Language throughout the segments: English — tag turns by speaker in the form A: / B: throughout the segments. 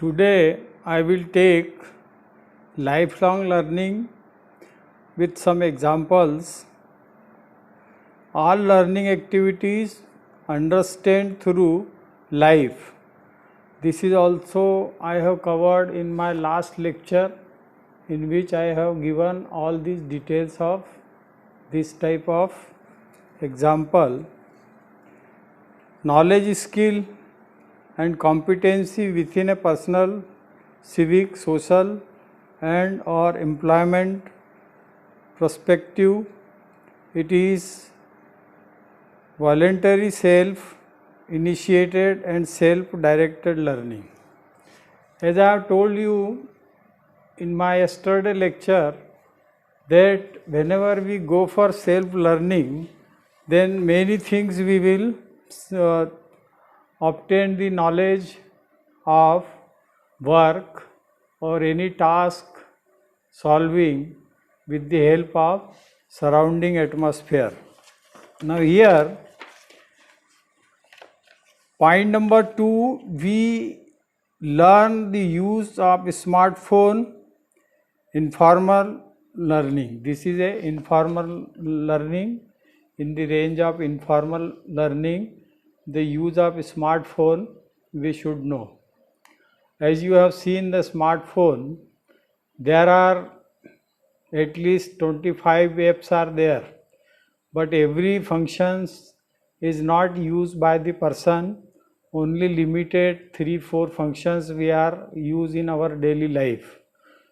A: Today I will take lifelong learning with some examples. All learning activities understand through life. This is also I have covered in my last lecture, in which I have given all these details of this type of example. Knowledge, skill and competency within a personal, civic, social and or employment perspective. It is voluntary, self-initiated and self-directed learning. As I have told you in my yesterday lecture, that whenever we go for self-learning, then many things we will obtain the knowledge of work or any task solving with the help of surrounding atmosphere. Now here, point number 2, we learn the use of smartphone, informal learning. This is a informal learning. In the range of informal learning, the use of smartphone we should know. As you have seen the smartphone, there are at least 25 apps are there, but every functions is not used by the person. Only limited 3-4 functions we are use in our daily life.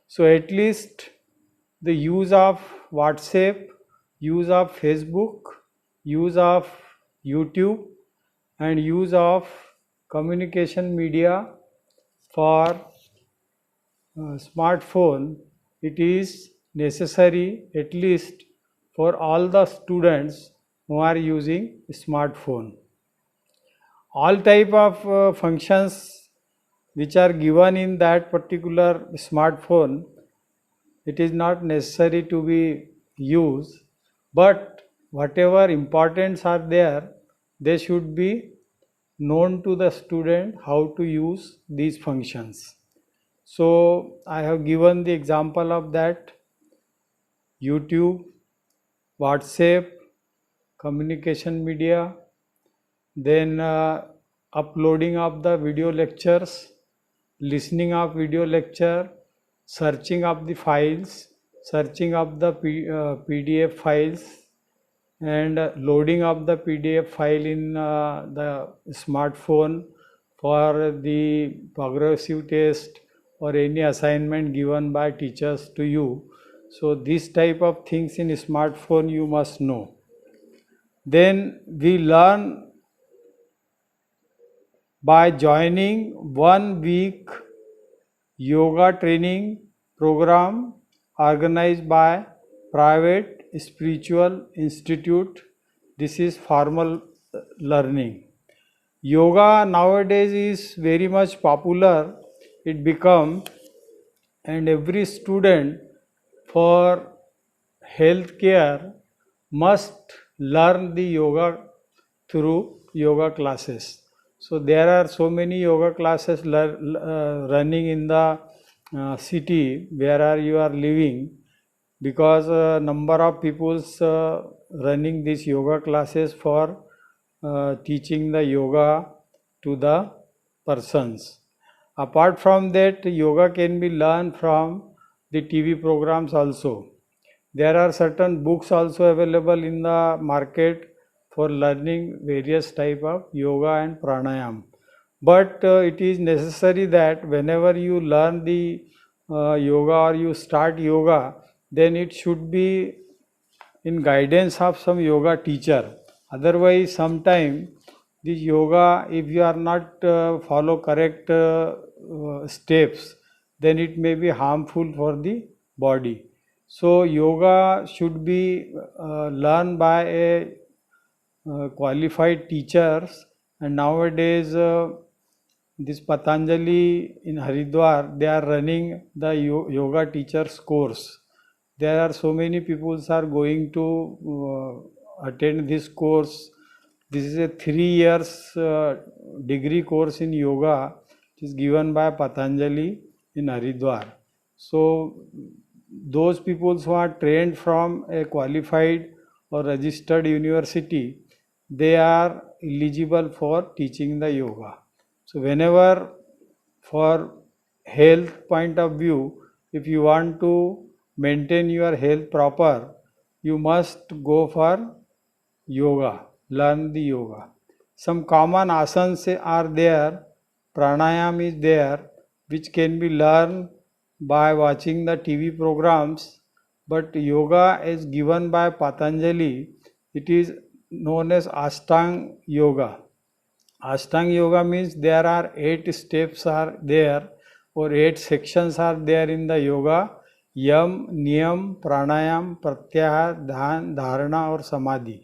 A: So at least the use of WhatsApp, use of Facebook, use of YouTube and use of communication media for smartphone, it is necessary at least for all the students who are using smartphone. All type of functions which are given in that particular smartphone, it is not necessary to be used, but whatever importance are there, they should be known to the student how to use these functions. So I have given the example of that: YouTube, WhatsApp, communication media, then uploading of the video lectures, listening of video lecture, searching of the files, searching of the PDF files and loading of the PDF file in the smartphone for the progressive test or any assignment given by teachers to you. So this type of things in smartphone you must know. Then we learn by joining 1 week yoga training program organized by private spiritual institute. This is formal learning. Yoga nowadays is very much popular. It become, and every student for health care must learn the yoga through yoga classes. So there are so many yoga classes running in the city where you are living, because number of peoples running these yoga classes for teaching the yoga to the persons. Apart from that, yoga can be learned from the TV programs also. There are certain books also available in the market for learning various type of yoga and pranayam. But it is necessary that whenever you learn the yoga or you start yoga, then it should be in guidance of some yoga teacher. Otherwise, sometime this yoga, if you are not follow correct steps, then it may be harmful for the body. So yoga should be learned by a qualified teachers, and nowadays this Patanjali in Haridwar, they are running the yoga teachers course. There are so many people are going to attend this course. This is a 3 years degree course in yoga. It is given by Patanjali in Haridwar. So those people who are trained from a qualified or registered university, they are eligible for teaching the yoga. So whenever, for health point of view, if you want to maintain your health proper, you must go for yoga, learn the yoga. Some common asanas are there, pranayam is there, which can be learned by watching the TV programs, but yoga is given by Patanjali. It is known as Ashtanga Yoga. Ashtanga Yoga means there are 8 steps are there, or 8 sections are there in the yoga: यम, नियम, प्राणायाम, प्रत्याहार, ध्यान, धारणा और समाधि.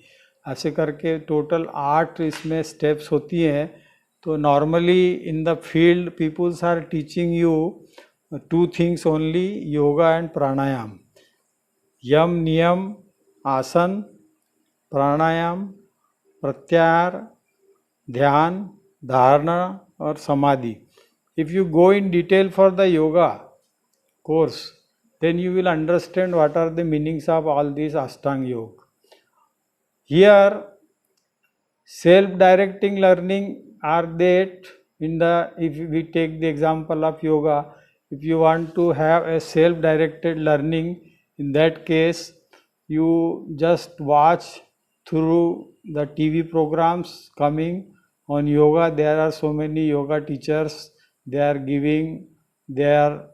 A: ऐसे करके total 8 इसमें steps होती हैं. तो normally in the field peoples are teaching you 2 things only, yoga and pranayama. Yama, niyama, asana, प्राणायाम, प्रत्याहार, ध्यान, धारणा और समाधि. If you go in detail for the yoga course, then you will understand what are the meanings of all these Ashtanga Yoga. Here, self-directing learning are that in the, if we take the example of yoga, if you want to have a self-directed learning, in that case, you just watch through the TV programs coming on yoga. There are so many yoga teachers, they are giving their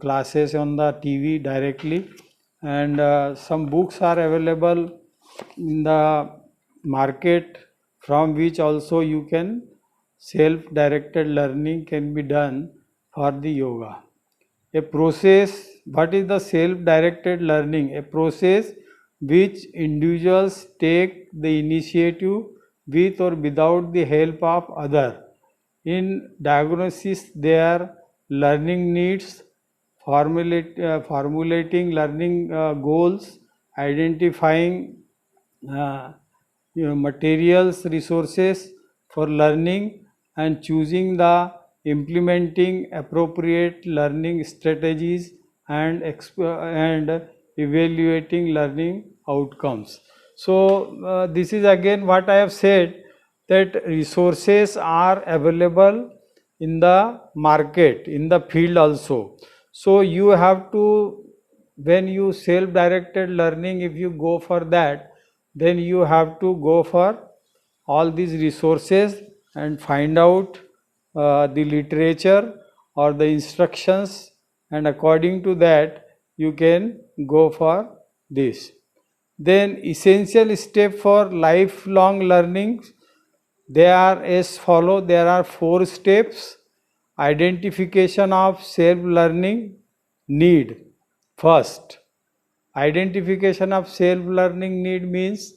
A: classes on the TV directly, and some books are available in the market, from which also you can self-directed learning can be done for the yoga. A process, what is the self-directed learning? A process which individuals take the initiative with or without the help of other. In diagnosis, their learning needs, formulating learning goals, identifying materials, resources for learning, and choosing the implementing appropriate learning strategies, and evaluating learning outcomes. So this is again what I have said, that resources are available in the market, in the field also. So you have to, when you self-directed learning, if you go for that, then you have to go for all these resources and find out the literature or the instructions, and according to that you can go for this. Then essential step for lifelong learning, they are as follow. There are 4 steps. Identification of self-learning need. First, identification of self-learning need means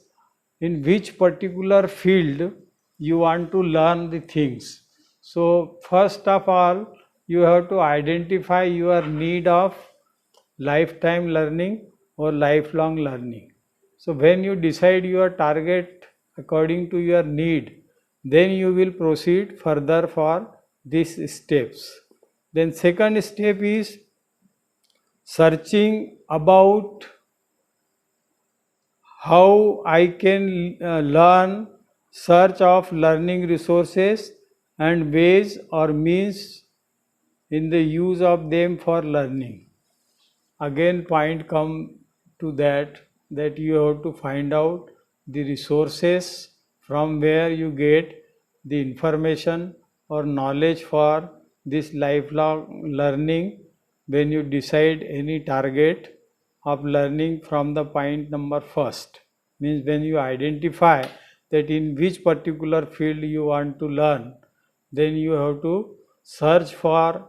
A: in which particular field you want to learn the things. So first of all, you have to identify your need of lifetime learning or lifelong learning. So when you decide your target according to your need, then you will proceed further for these steps. Then second step is searching about how I can learn, search of learning resources and ways or means in the use of them for learning. Again point come to that you have to find out the resources from where you get the information or knowledge for this lifelong learning. When you decide any target of learning from the point number first, means when you identify that in which particular field you want to learn, then you have to search for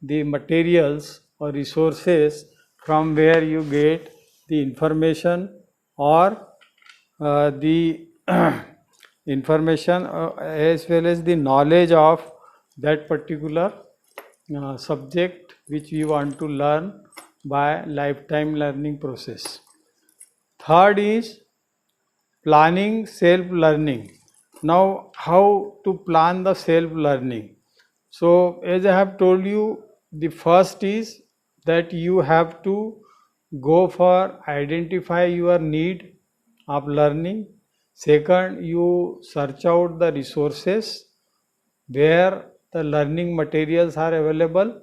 A: the materials or resources from where you get the information or the information as well as the knowledge of that particular subject which we want to learn by lifetime learning process. Third is planning self-learning. Now, how to plan the self-learning? So as I have told you, the first is that you have to go for identify your need of learning. Second, you search out the resources where the learning materials are available.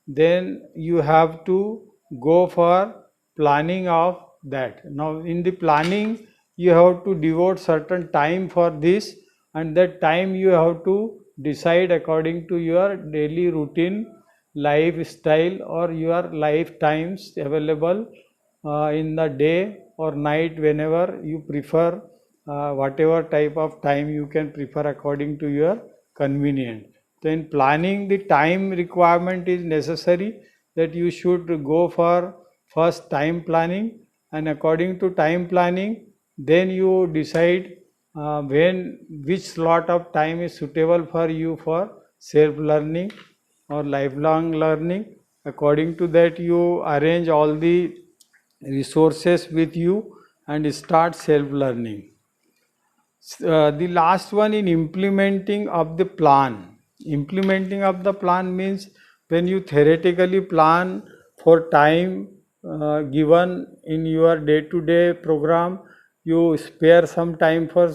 A: Then you have to go for planning of that. Now in the planning you have to devote certain time for this, and that time you have to decide according to your daily routine, lifestyle, or your lifetimes available in the day or night, whenever you prefer, whatever type of time you can prefer according to your convenient. Then planning the time requirement is necessary, that you should go for first time planning, and according to time planning then you decide when which slot of time is suitable for you for self learning or lifelong learning. According to that you arrange all the resources with you and start self learning. The last one, in implementing of the plan. Implementing of the plan means when you theoretically plan for time given in your day-to-day program, you spare some time for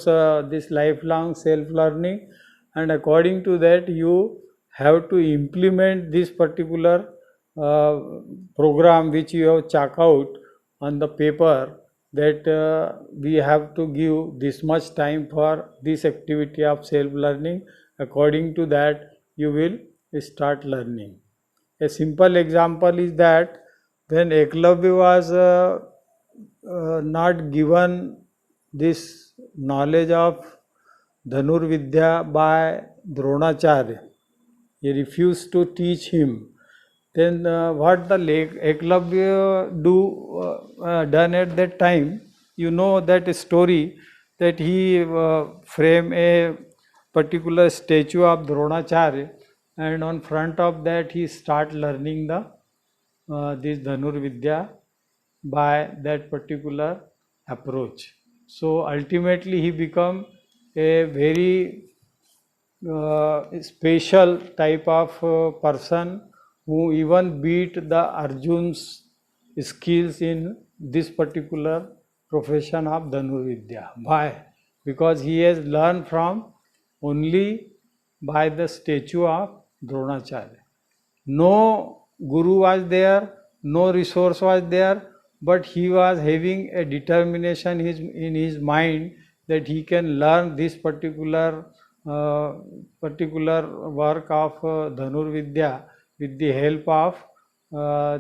A: this lifelong self-learning, and according to that you have to implement this particular uh, program which you have chalk out on the paper, that we have to give this much time for this activity of self learning. According to that you will start learning. A simple example is that when Eklavya was not given this knowledge of Dhanurvidya by Dronacharya, he refused to teach him. Then what the Eklavya done at that time, you know that story, that he frame a particular statue of Dronacharya, and on front of that he start learning the this Dhanurvidya by that particular approach. So ultimately he become a very special type of person who even beat the Arjun's skills in this particular profession of Dhanurvidya. Why? Because he has learned from only by the statue of Dronacharya. No guru was there, no resource was there, but he was having a determination in his mind that he can learn this particular work of Dhanurvidya with the help of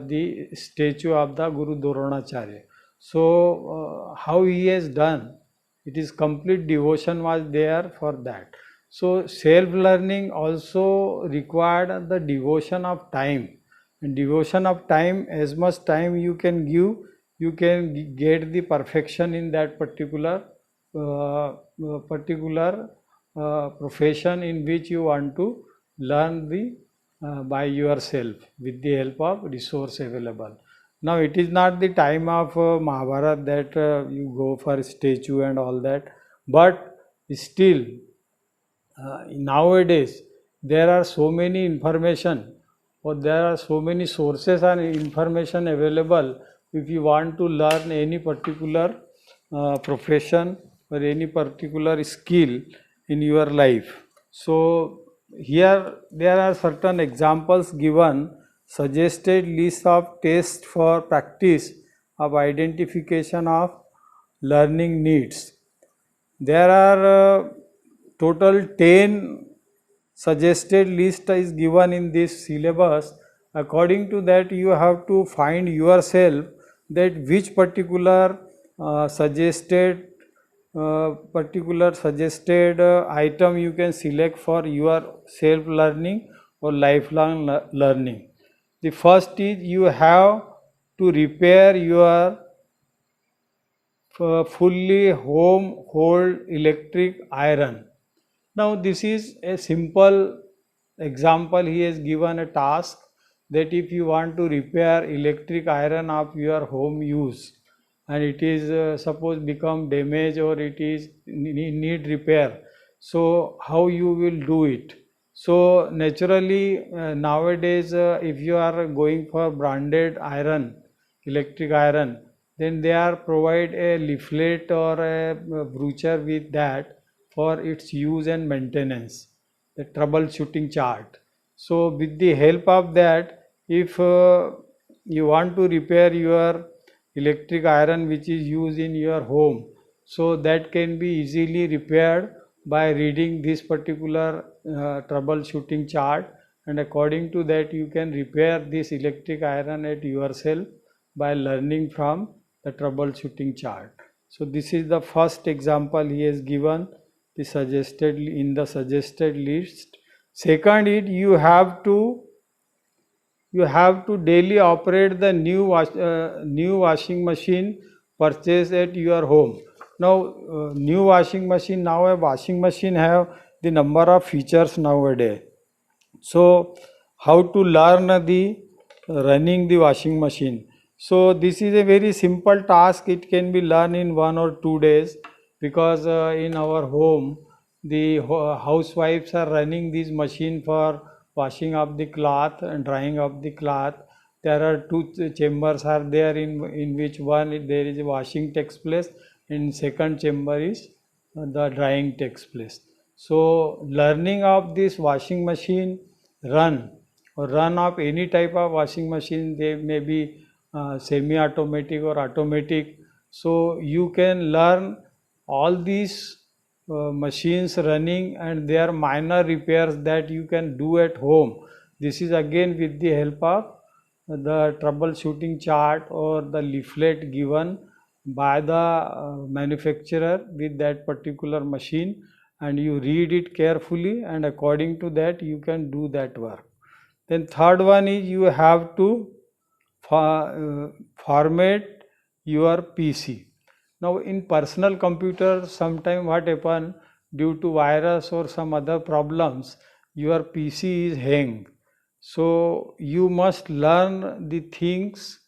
A: the statue of the Guru Dronacharya. So how he has done, it is complete devotion was there for that. So self learning also required the devotion of time, and devotion of time, as much time you can give, you can get the perfection in that particular profession in which you want to learn the by yourself with the help of resource available. Now it is not the time of Mahabharata that you go for statue and all that, but still nowadays there are so many information, or there are so many sources and information available. If you want to learn any particular profession or any particular skill in your life, so here there are certain examples given, suggested list of tests for practice of identification of learning needs. There are total 10 suggested list is given in this syllabus. According to that you have to find yourself that which particular suggested item you can select for your self learning or lifelong learning. The first is you have to repair your fully home hold electric iron. Now this is a simple example. He has given a task that if you want to repair electric iron of your home use, and it is suppose become damaged or it is need repair, so how you will do it? So naturally nowadays if you are going for branded iron, electric iron, then they are provide a leaflet or a brochure with that for its use and maintenance, the troubleshooting chart. So with the help of that, if you want to repair your electric iron which is used in your home, so that can be easily repaired by reading this particular troubleshooting chart, and according to that you can repair this electric iron at yourself by learning from the troubleshooting chart. So this is the first example he has given, the suggested in the suggested list. Second is you have to daily operate the new washing machine purchased at your home. Now new washing machine, now a washing machine have the number of features nowadays. So how to learn the running the washing machine? So this is a very simple task. It can be learned in 1 or 2 days, because in our home the housewives are running this machine for washing up the cloth and drying up the cloth. There are two chambers are there, in which one there is a washing takes place, and second chamber is the drying takes place. So learning of this washing machine run, or run of any type of washing machine, they may be semi-automatic or automatic. So you can learn all these machines running and their minor repairs that you can do at home. This is again with the help of the troubleshooting chart or the leaflet given by the manufacturer with that particular machine, and you read it carefully, and according to that you can do that work. Then third one is you have to format your PC. Now in personal computer, sometime what happen, due to virus or some other problems, your PC is hang. So you must learn the things,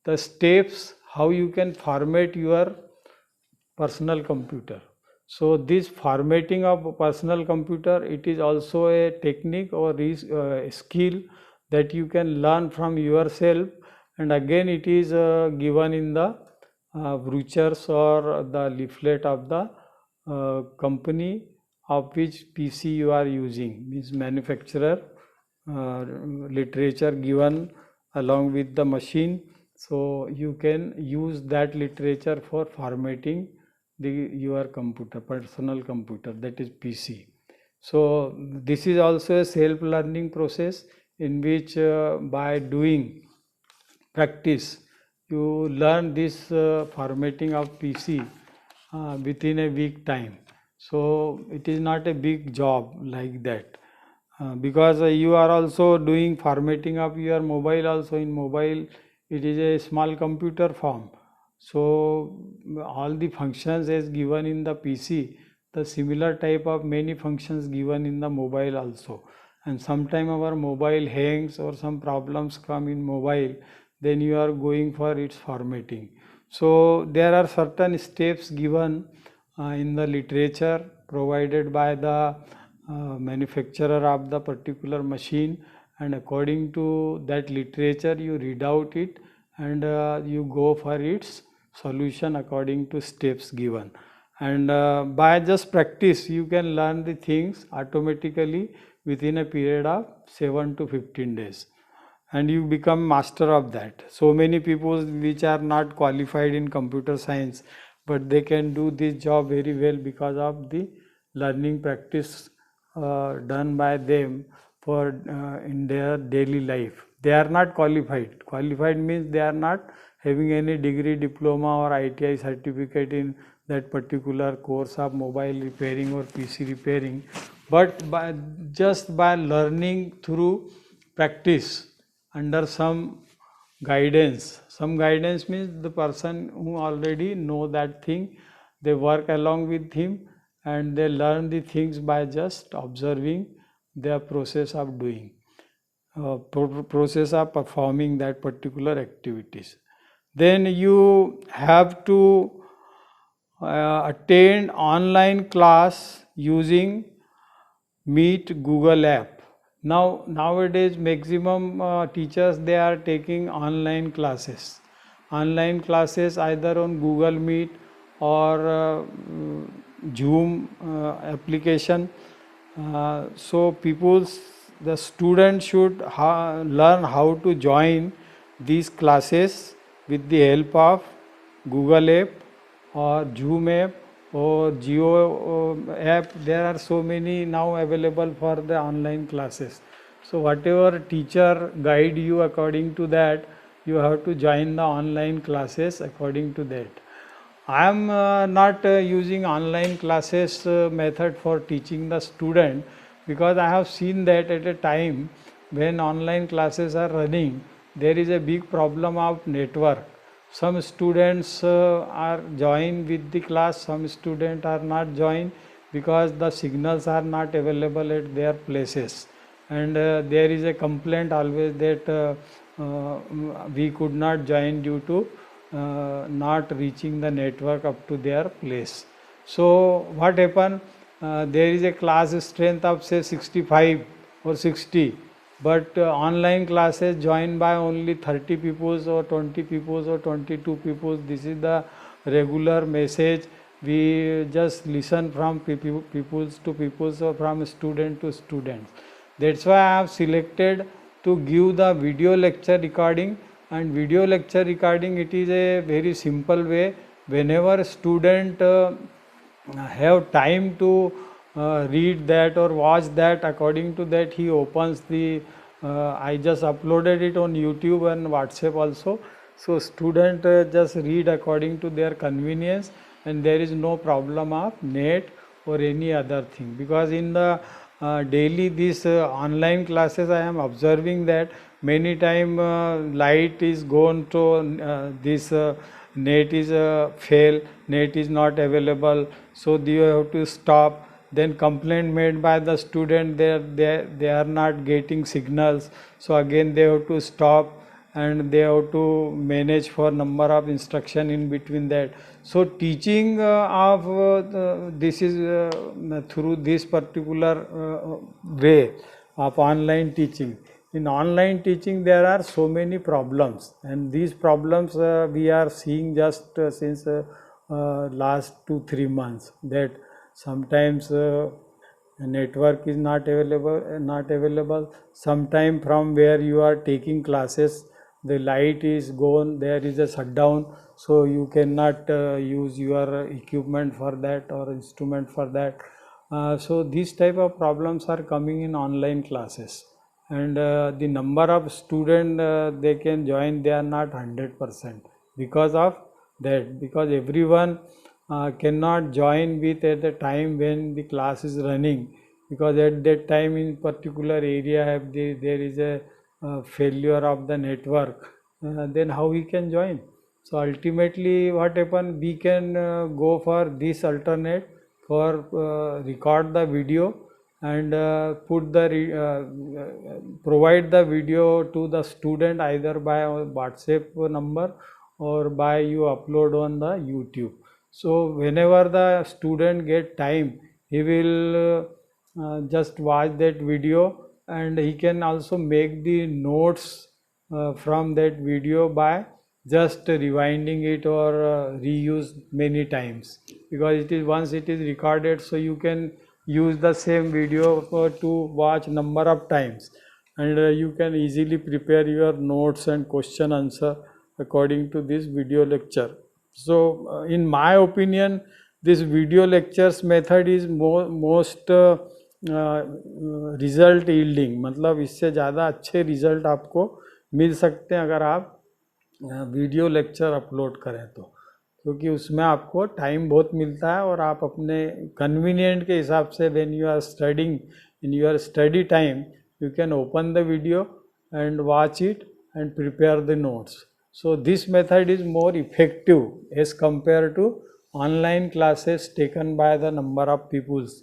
A: the steps, how you can format your personal computer. So this formatting of personal computer, it is also a technique or is skill that you can learn from yourself, and again it is given in the brochures or the leaflet of the company of which PC you are using, means manufacturer literature given along with the machine. So you can use that literature for formatting your computer, personal computer, that is PC. So this is also a self learning process, in which by doing practice you learn this formatting of PC within a week time. So it is not a big job like that, because you are also doing formatting of your mobile also. In mobile it is a small computer form, so all the functions as given in the PC, the similar type of many functions given in the mobile also. And sometime our mobile hangs or some problems come in mobile, then you are going for its formatting. So there are certain steps given in the literature provided by the manufacturer of the particular machine, and according to that literature you read out it, and you go for its solution according to steps given. And by just practice you can learn the things automatically within a period of 7 to 15 days, and you become master of that. So many people which are not qualified in computer science, but they can do this job very well because of the learning practice done by them for in their daily life. They are not qualified. Qualified means they are not having any degree, diploma or ITI certificate in that particular course of mobile repairing or PC repairing, but just by learning through practice under some guidance means the person who already know that thing, they work along with him and they learn the things by just observing their process of doing, process of performing that particular activities. Then you have to attend online class using Meet Google app. Nowadays maximum teachers, they are taking online classes either on Google Meet or Zoom application. So the students should learn how to join these classes with the help of Google app or Zoom app or Geo app. There are so many now available for the online classes. So whatever teacher guide you, according to that you have to join the online classes according to that. I am not using online classes method for teaching the student, because I have seen that at a time when online classes are running, there is a big problem of network. Some students are joined with the class, some students are not joined because the signals are not available at their places, and there is a complaint always that we could not join due to not reaching the network up to their place. So what happened, there is a class strength of say 65 or 60, but online classes joined by only 30 people or 20 people or 22 people. This is the regular message we just listen from peoples to peoples or from student to students. That's why I have selected to give the video lecture recording. And video lecture recording, it is a very simple way. Whenever student have time to read that or watch that, according to that he opens the I just uploaded it on YouTube and WhatsApp also. So student just read according to their convenience, and there is no problem of net or any other thing, because in the daily these online classes I am observing that many time light is gone to this net is fail, net is not available, so you have to stop. Then complaint made by the student, they are not getting signals, so again they have to stop, and they have to manage for number of instruction in between that. So teaching of this is through this particular way of online teaching. In online teaching there are so many problems, and these problems we are seeing just since last 2-3 months, that sometimes network is not available. Sometime from where you are taking classes, the light is gone, there is a shutdown, so you cannot use your equipment for that or instrument for that. So these type of problems are coming in online classes, and the number of student they can join, they are not 100% because of that, because everyone cannot join with at the time when the class is running, because at that time in particular area there is a failure of the network, then how we can join? So ultimately what happen, we can go for this alternate for record the video and provide the video to the student either by WhatsApp number or by you upload on the YouTube. So whenever the student get time, he will just watch that video, and he can also make the notes from that video by just rewinding it or reuse many times, because it is once it is recorded, so you can use the same video to watch number of times, and you can easily prepare your notes and question answer according to this video lecture. So in my opinion, this video lectures method is most result yielding, मतलब इससे ज़्यादा अच्छे result आपको मिल सकते हैं अगर आप video lecture upload करें तो, क्योंकि उसमें आपको टाइम बहुत मिलता है और आप अपने कन्वीनियंट के हिसाब से when you are studying in your study time, you can open the video and watch it and prepare the notes. So this method is more effective as compared to online classes taken by the number of peoples.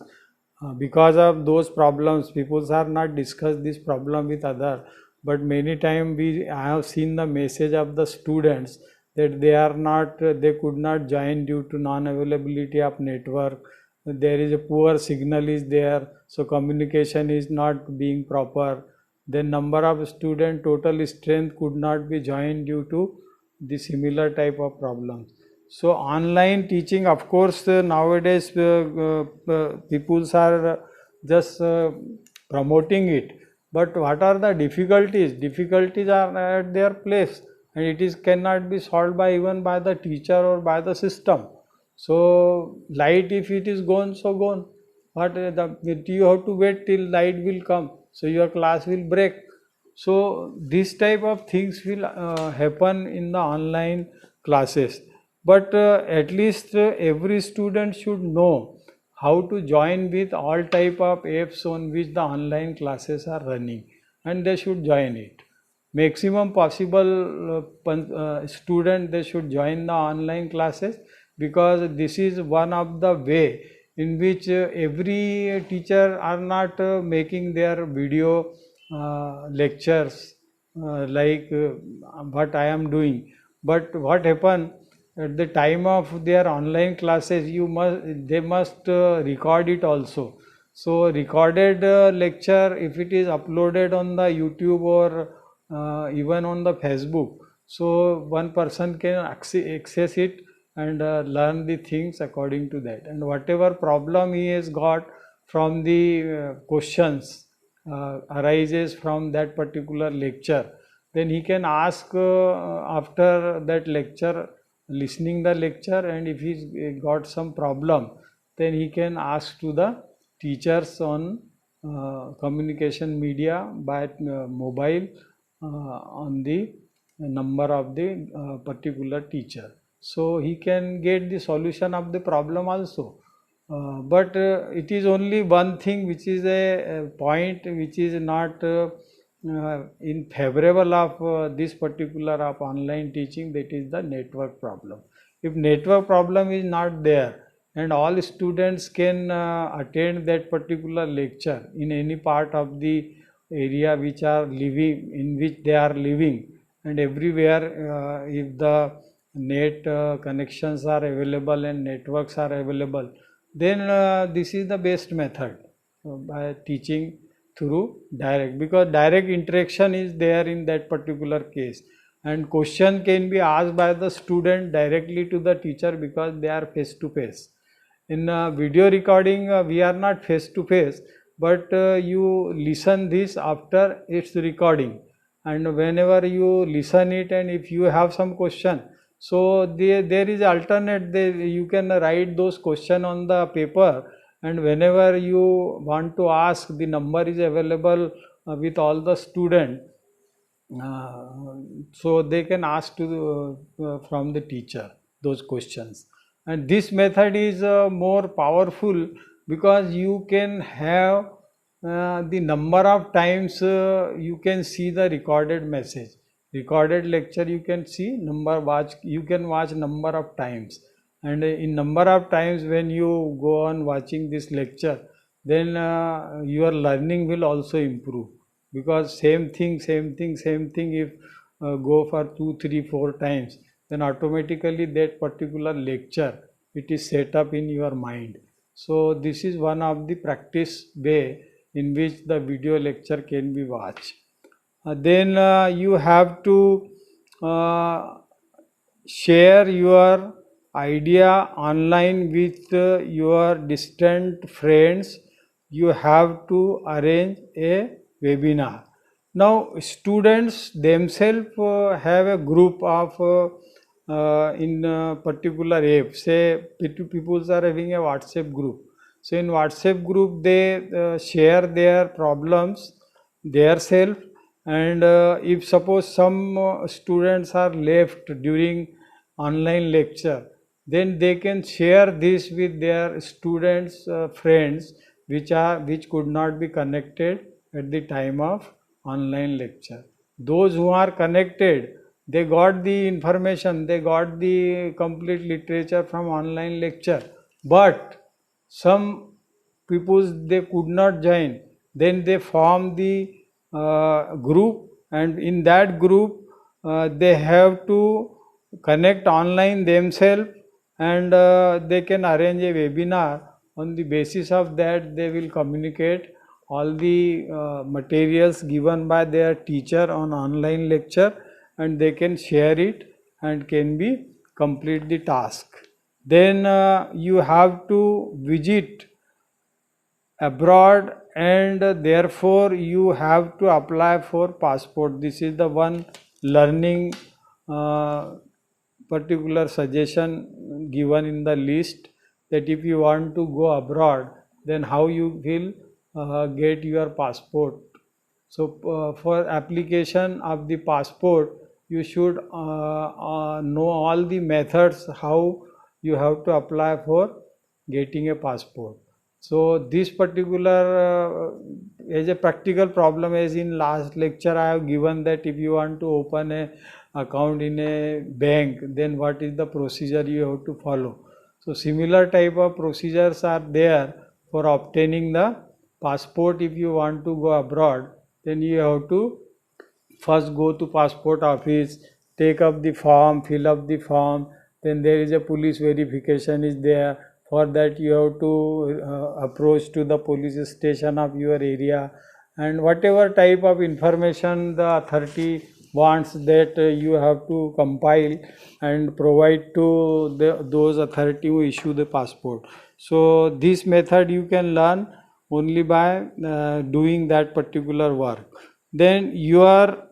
A: Because of those problems, people are not discuss this problem with other, but many times I have seen the message of the students that they could not join due to non availability of network, there is a poor signal is there, so communication is not being proper. Then number of student total strength could not be joined due to the similar type of problems. So online teaching, of course, nowadays people are just promoting it, but what are the difficulties? Difficulties are at their place, and it is cannot be solved by even by the teacher or by the system. So light, if it is gone, so gone. But you have to wait till light will come, so your class will break. So this type of things will happen in the online classes. But at least every student should know how to join with all type of apps on which the online classes are running, and they should join it. Maximum possible student, they should join the online classes, because this is one of the way in which every teacher are not making their video lectures like what I am doing. But what happen at the time of their online classes, they must record it also. So recorded lecture, if it is uploaded on the YouTube or even on the Facebook, so one person can access it and learn the things according to that. And whatever problem he has got from the questions arises from that particular lecture, then he can ask after that lecture, listening the lecture, and if he's got some problem, then he can ask to the teachers on communication media by mobile on the number of the particular teacher. So he can get the solution of the problem also. But it is only one thing which is a point which is not in favorable of this particular of online teaching, that is the network problem. If network problem is not there and all students can attend that particular lecture in any part of the area which are living, in which they are living, and everywhere if the net connections are available and networks are available, then this is the best method by teaching through direct, because direct interaction is there in that particular case, and question can be asked by the student directly to the teacher because they are face to face. In video recording, we are not face to face, but you listen this after its recording, and whenever you listen it and if you have some question, so there is alternate, you can write those question on the paper, and whenever you want to ask, the number is available with all the student, so they can ask to from the teacher those questions. And this method is more powerful because you can have the number of times you can see the recorded message, recorded lecture, you can see you can watch number of times, and in number of times when you go on watching this lecture, then your learning will also improve, because same thing if go for 2 3 4 times, then automatically that particular lecture, it is set up in your mind. So this is one of the practice way in which the video lecture can be watched. Then you have to share your idea online with your distant friends. You have to arrange a webinar. Now students themselves have a group of in particular app, say people are having a WhatsApp group. So in WhatsApp group they share their problems their self, and if suppose some students are left during online lecture, then they can share this with their students friends which could not be connected at the time of online lecture. Those who are connected, they got the information, they got the complete literature from online lecture, but some people they could not join, then they form the group, and in that group they have to connect online themselves, and they can arrange a webinar On the basis of that, they will communicate all the materials given by their teacher on online lecture, and they can share it and can be complete the task. Then you have to visit abroad, and therefore you have to apply for passport. This is the one learning particular suggestion given in the list, that if you want to go abroad, then how you will get your passport. So for application of the passport, you should know all the methods how you have to apply for getting a passport. So this particular as a practical problem, as in last lecture I have given, that if you want to open a account in a bank, then what is the procedure you have to follow. So similar type of procedures are there for obtaining the passport. If you want to go abroad, then you have to first go to passport office, take up the form, fill up the form, then there is a police verification is there. For that you have to approach to the police station of your area, and whatever type of information the authority wants, that you have to compile and provide to those authority who issue the passport. So this method you can learn only by doing that particular work. Then your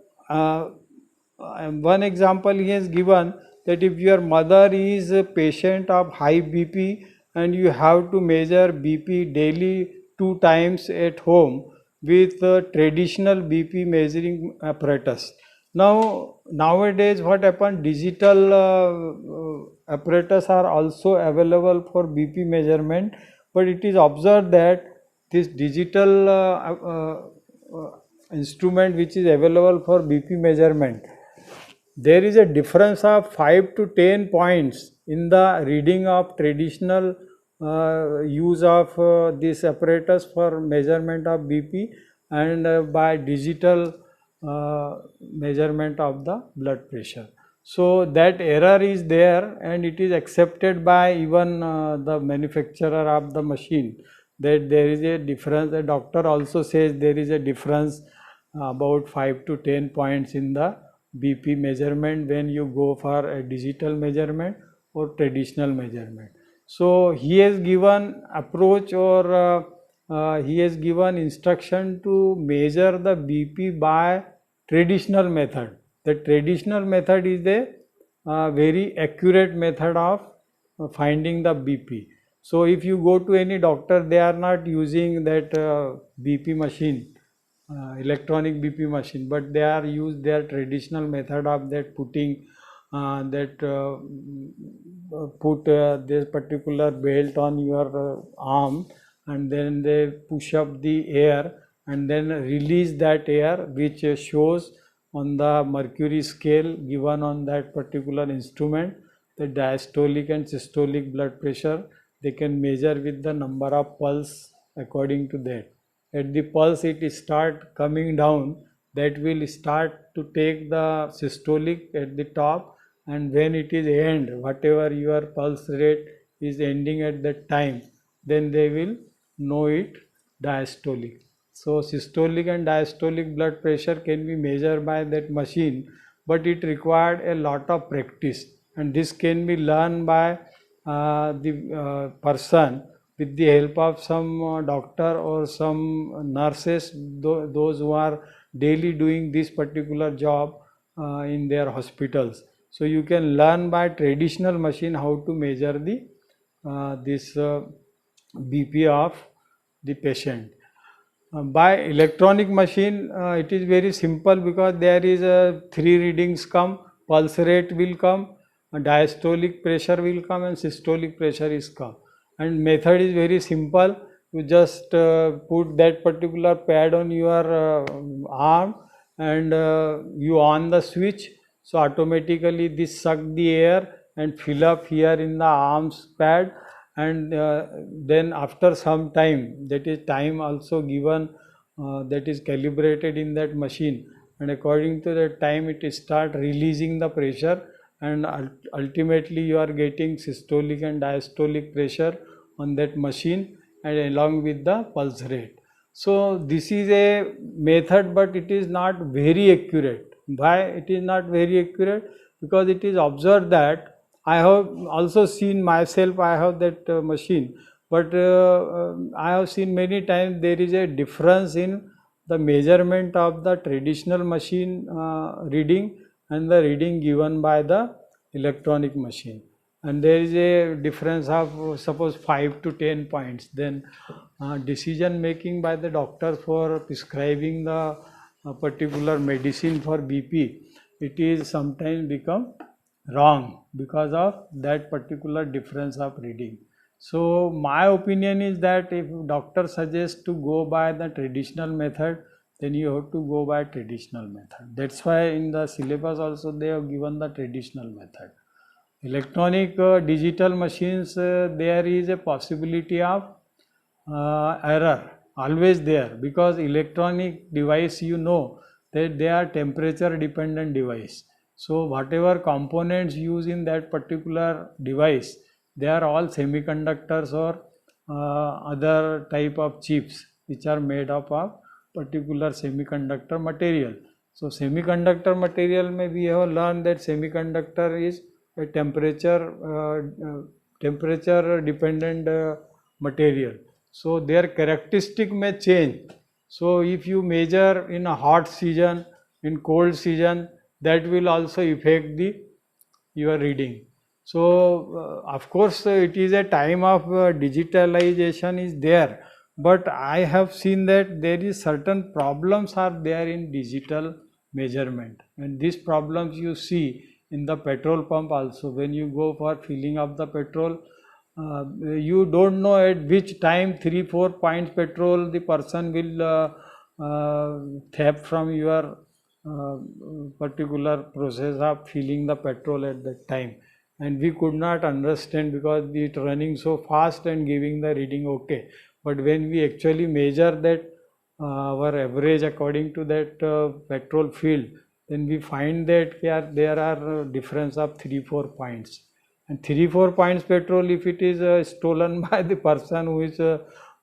A: one example he has given, that if your mother is a patient of high BP and you have to measure BP daily 2 times at home with traditional BP measuring apparatus. Now nowadays what happened, digital apparatus are also available for BP measurement, but it is observed that this digital instrument which is available for BP measurement, there is a difference of 5 to 10 points in the reading of traditional use of this apparatus for measurement of BP, and by digital measurement of the blood pressure. So that error is there, and it is accepted by even the manufacturer of the machine, that there is a difference. The doctor also says there is a difference about 5 to 10 points in the BP measurement when you go for a digital measurement or traditional measurement. So he has given approach, or he has given instruction to measure the BP by traditional method. The traditional method is a very accurate method of finding the BP. So if you go to any doctor, they are not using that BP machine, electronic BP machine, but they are use their traditional method of that putting put this particular belt on your arm, and then they push up the air and then release that air, which shows on the mercury scale given on that particular instrument the diastolic and systolic blood pressure. They can measure with the number of pulse according to that. At the pulse it start coming down, that will start to take the systolic at the top, and when it is end, whatever your pulse rate is ending at that time, then they will know it diastolic. So systolic and diastolic blood pressure can be measured by that machine, but it required a lot of practice, and this can be learned by the person with the help of some doctor or some nurses, those who are daily doing this particular job in their hospitals. So you can learn by traditional machine how to measure the this BP of the patient. By electronic machine it is very simple, because there is a 3 readings come, pulse rate will come, diastolic pressure will come, and systolic pressure is come, and method is very simple. You just put that particular pad on your arm, and you on the switch, so automatically this suck the air and fill up here in the arms pad, and then after some time, that is time also given, that is calibrated in that machine, and according to that time it start releasing the pressure, and ultimately you are getting systolic and diastolic pressure on that machine and along with the pulse rate. So this is a method, but it is not very accurate. Why it is not very accurate? Because it is observed that I have also seen myself, I have that machine, but I have seen many times there is a difference in the measurement of the traditional machine reading and the reading given by the electronic machine, and there is a difference of suppose 5 to 10 points. Then decision making by the doctor for prescribing the particular medicine for BP, it is sometimes become wrong because of that particular difference of reading. So my opinion is that if doctor suggests to go by the traditional method, then you have to go by traditional method. That's why in the syllabus also they have given the traditional method. Electronic digital machines, there is a possibility of error always there, because electronic device, you know that they are temperature dependent device. So whatever components used in that particular device, they are all semiconductors or other type of chips which are made up of particular semiconductor material. So semiconductor material may we have learned that semiconductor is a temperature dependent material. So their characteristic may change. So if you measure in a hot season, in cold season, that will also affect the your reading. So of course it is a time of digitalization is there, but I have seen that there is certain problems are there in digital measurement, and these problems you see in the petrol pump also. When you go for filling up the petrol, you don't know at which time 3-4 pints petrol the person will tap from your particular process of filling the petrol at that time, and we could not understand because it running so fast and giving the reading okay. But when we actually measure that our average according to that petrol field, then we find that there are difference of 3-4 points. And 3-4 points petrol, if it is stolen by the person who is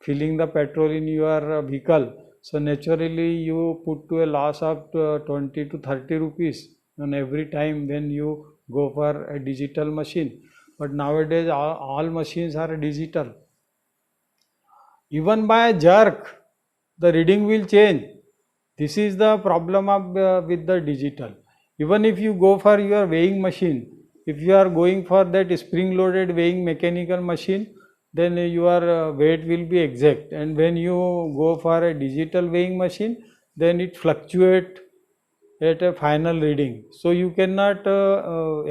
A: filling the petrol in your vehicle, so naturally you put to a loss of 20 to 30 rupees on every time when you go for a digital machine. But nowadays all machines are digital. Even by a jerk, the reading will change. This is the problem of with the digital. Even if you go for your weighing machine, if you are going for that spring loaded weighing mechanical machine, then your weight will be exact, and when you go for a digital weighing machine, then it fluctuates at a final reading, so you cannot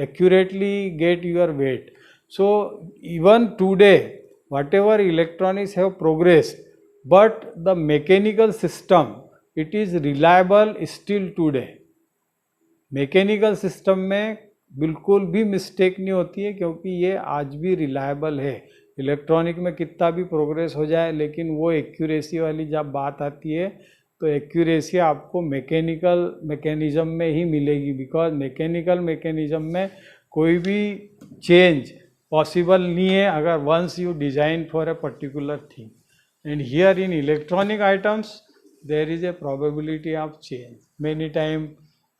A: accurately get your weight. So even today, whatever electronics have progressed, but the mechanical system, it is reliable still today. Mechanical system में बिल्कुल भी mistake नहीं होती है, क्योंकि ये आज भी रिलायबल है. इलेक्ट्रॉनिक में कितना भी प्रोग्रेस हो जाए, लेकिन वो एक्यूरेसी वाली जब बात आती है तो एक्यूरेसी आपको मैकेनिकल मैकेनिज़्म में ही मिलेगी, बिकॉज मैकेनिकल मैकेनिज़्म में कोई भी चेंज पॉसिबल नहीं है अगर once you design for a particular thing. And here in electronic items there is a probability of change. Many time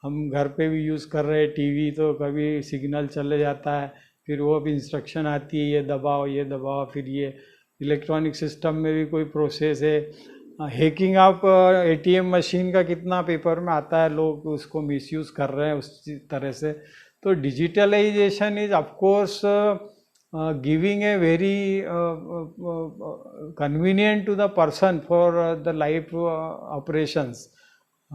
A: हम घर पे भी यूज़ कर रहे हैं टीवी, तो कभी सिग्नल चले जाता है, फिर वो भी इंस्ट्रक्शन आती है ये दबाओ, फिर ये इलेक्ट्रॉनिक सिस्टम में भी कोई प्रोसेस है. हैकिंग ऑफ एटीएम मशीन का कितना पेपर में आता है, लोग उसको मिसयूज़ कर रहे हैं उस तरह से. तो digitalisation is of course giving a very convenient to the person for the life operations.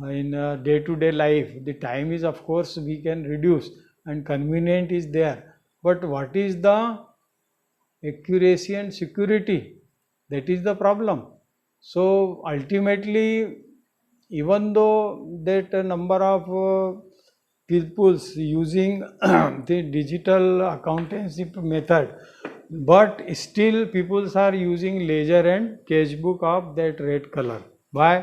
A: In day-to-day life, the time is of course we can reduce and convenient is there, but what is the accuracy and security? That is the problem. So ultimately, even though that number of peoples using the digital accountancy method, but still peoples are using ledger and sketchbook of that red color. Why?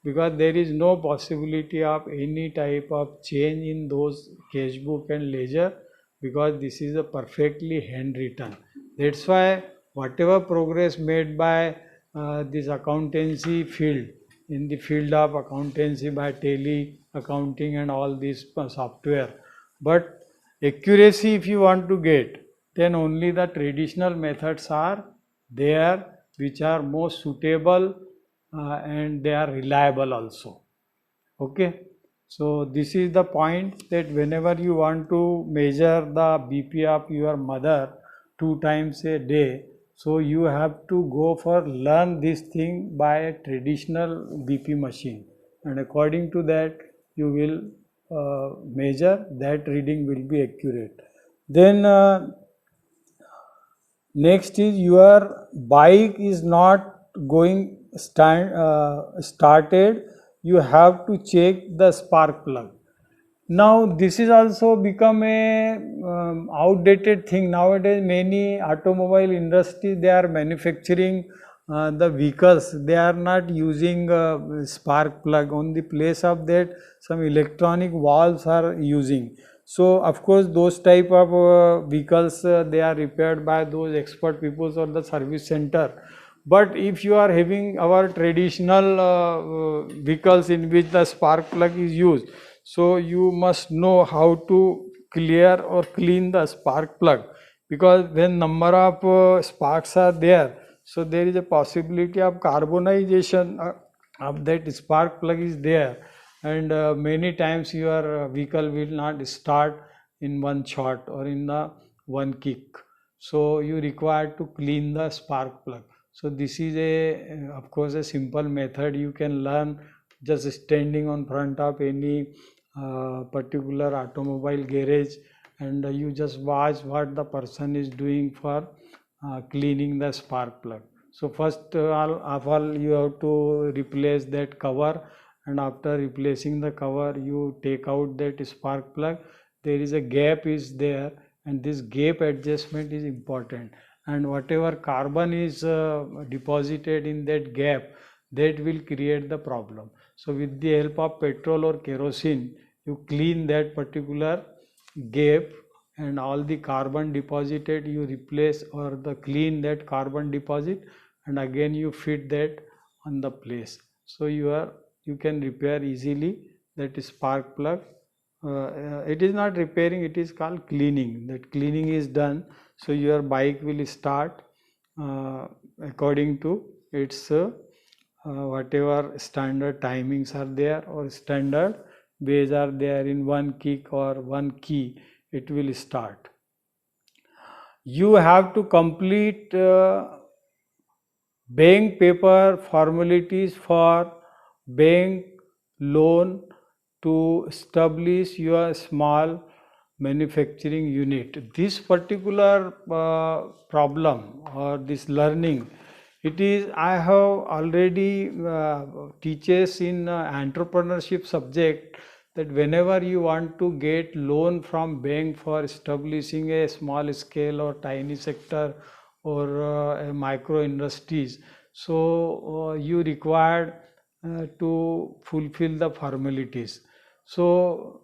A: Because there is no possibility of any type of change in those sketchbook and ledger, because this is a perfectly handwritten. That's why whatever progress made by this accountancy field, in the field of accountancy by tele, accounting and all this software. But accuracy if you want to get, then only the traditional methods are there, which are most suitable and they are reliable also. Okay. So this is the point, that whenever you want to measure the BP of your mother 2 times a day, so you have to go for learn this thing by a traditional BP machine, and according to that you will measure, that reading will be accurate. Then next is, your bike is not going started, you have to check the spark plug. Now this is also become a outdated thing nowadays. Many automobile industry, they are manufacturing the vehicles, they are not using spark plug. On the place of that, some electronic valves are using. So of course those type of vehicles, they are repaired by those expert peoples or the service center. But if you are having our traditional vehicles in which the spark plug is used, so you must know how to clear or clean the spark plug, because when number of sparks are there, so there is a possibility of carbonization of that spark plug is there, and many times your vehicle will not start in one shot or in the one kick. So you require to clean the spark plug. So this is a of course a simple method you can learn just standing on front of any particular automobile garage, and you just watch what the person is doing for cleaning the spark plug. So first of all you have to replace that cover, and after replacing the cover you take out that spark plug. There is a gap is there, and this gap adjustment is important, and whatever carbon is deposited in that gap, that will create the problem. So with the help of petrol or kerosene, you clean that particular gap, and all the carbon deposited you replace or the clean that carbon deposit, and again you fit that on the place. So you can repair easily that spark plug. It is not repairing, it is called cleaning. That cleaning is done, so your bike will start according to its whatever standard timings are there or standard ways are there. In one kick or one key it will start. You have to complete bank paper formalities for bank loan to establish your small manufacturing unit. This particular problem or this learning, it is, I have already teaches in entrepreneurship subject, that whenever you want to get loan from bank for establishing a small scale or tiny sector or a micro industries, so you required to fulfill the formalities. So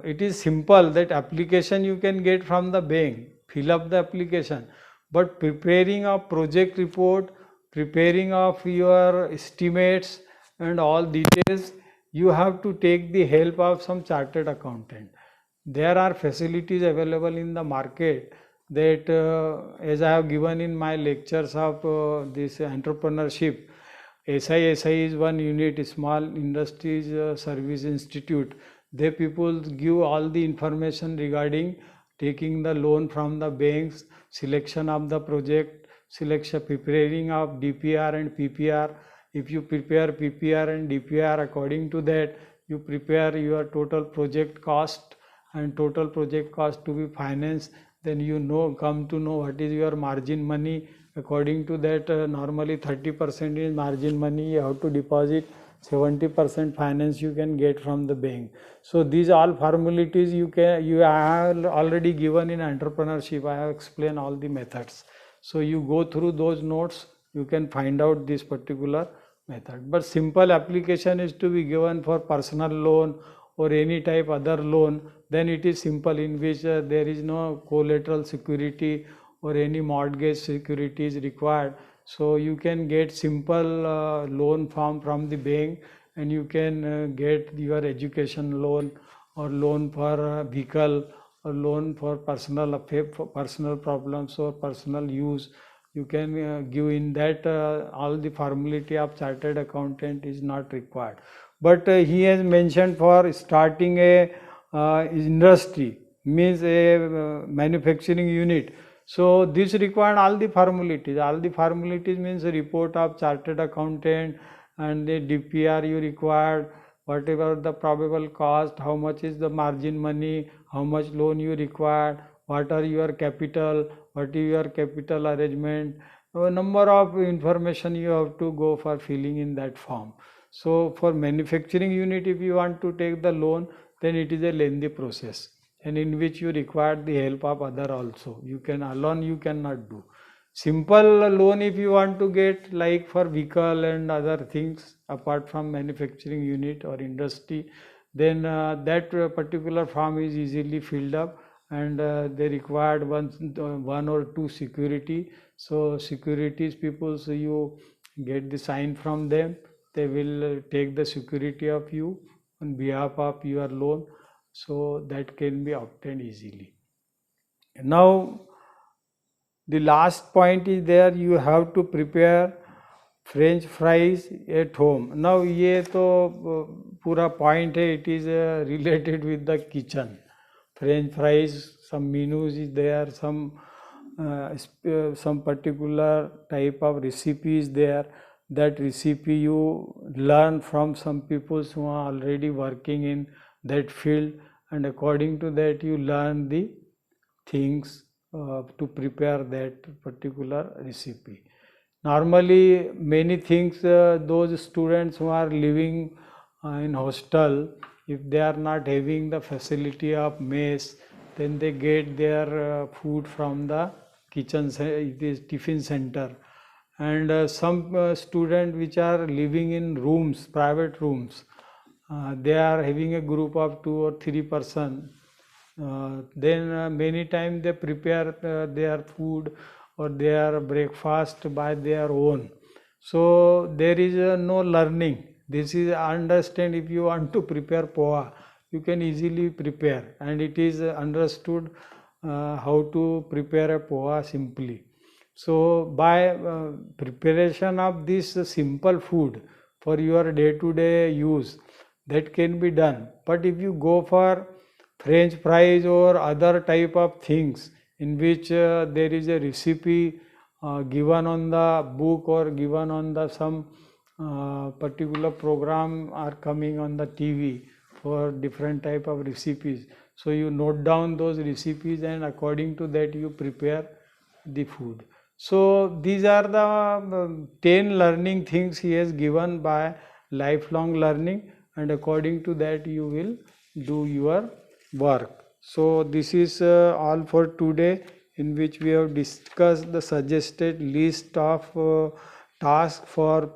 A: it is simple, that application you can get from the bank, fill up the application, but preparing a project report, preparing of your estimates and all details, you have to take the help of some chartered accountant. There are facilities available in the market, that as I have given in my lectures of this entrepreneurship, SI is one unit, Small Industries Service Institute. They people give all the information regarding taking the loan from the banks, selection of the project, selection, preparing of DPR and PPR. If you prepare PPR and DPR, according to that you prepare your total project cost, and total project cost to be financed, then you come to know what is your margin money. According to that, normally 30% is margin money you have to deposit, 70% finance you can get from the bank. So these all formalities you have already given in entrepreneurship. I have explained all the methods. So you go through those notes, you can find out this particular method. But simple application is to be given for personal loan or any type other loan, then it is simple, in which there is no collateral security or any mortgage security is required, so you can get simple loan from the bank, and you can get your education loan, or loan for vehicle, or loan for personal affair, for personal problems or personal use. You can give in that. All the formality of chartered accountant is not required, but he has mentioned for starting a industry, means a manufacturing unit. So this required all the formalities. All the formalities means a report of chartered accountant, and the DPR you required, whatever the probable cost, how much is the margin money, how much loan you require, what are your capital, what is your capital arrangement. A number of information you have to go for filling in that form. So for manufacturing unit, if you want to take the loan, then it is a lengthy process, and in which you require the help of other also. You can alone, you cannot do. Simple loan if you want to get, like for vehicle and other things apart from manufacturing unit or industry, then that particular form is easily filled up, and they required one or two security. So securities people, so you get the sign from them, they will take the security of you on behalf of your loan, so that can be obtained easily. Now the last point is there, you have to prepare French fries at home. Now ये तो पूरा point है, it is related with the kitchen. French fries, some menus is there, some particular type of recipe is there. That recipe you learn from some people who are already working in that field, and according to that you learn the things to prepare that particular recipe. Normally many things those students who are living in hostel, if they are not having the facility of mess, then they get their food from the kitchen, it is tiffin center. And some students which are living in rooms, private rooms, they are having a group of 2 or 3 person. Then many times they prepare their food or their breakfast by their own. So there is no learning. This is understand, if you want to prepare poha, you can easily prepare, and it is understood how to prepare a poha simply. So by preparation of this simple food for your day-to-day use, that can be done. But if you go for French fries or other type of things in which there is a recipe given on the book or given on the some particular program are coming on the TV for different type of recipes. So you note down those recipes, and according to that you prepare the food. So these are the 10 learning things he has given by lifelong learning, and according to that you will do your work. So this is all for today, in which we have discussed the suggested list of tasks for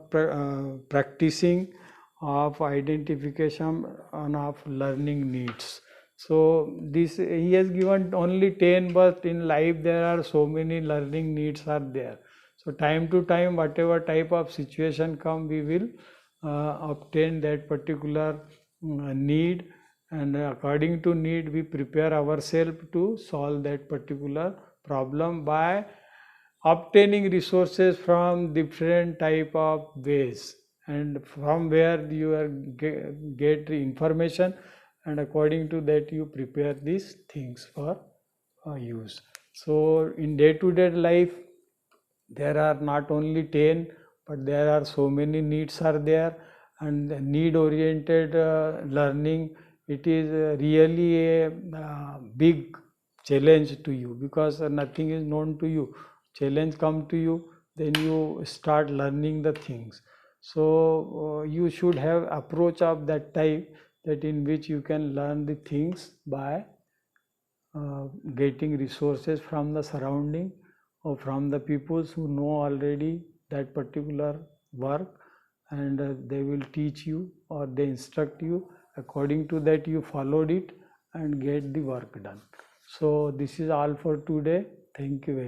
A: practicing of identification and of learning needs. So this he has given only 10, but in life there are so many learning needs are there. So time to time, whatever type of situation come, we will obtain that particular need, and according to need we prepare ourselves to solve that particular problem by obtaining resources from different type of ways, and from where you are get information, and according to that you prepare these things for use. So in day-to-day life there are not only 10, but there are so many needs are there, and need oriented learning, it is really a big challenge to you, because nothing is known to you. Challenge come to you, then you start learning the things. So you should have approach of that type, that in which you can learn the things by getting resources from the surrounding or from the peoples who know already that particular work, and they will teach you or they instruct you. According to that you followed it and get the work done. So this is all for today. Thank you very much.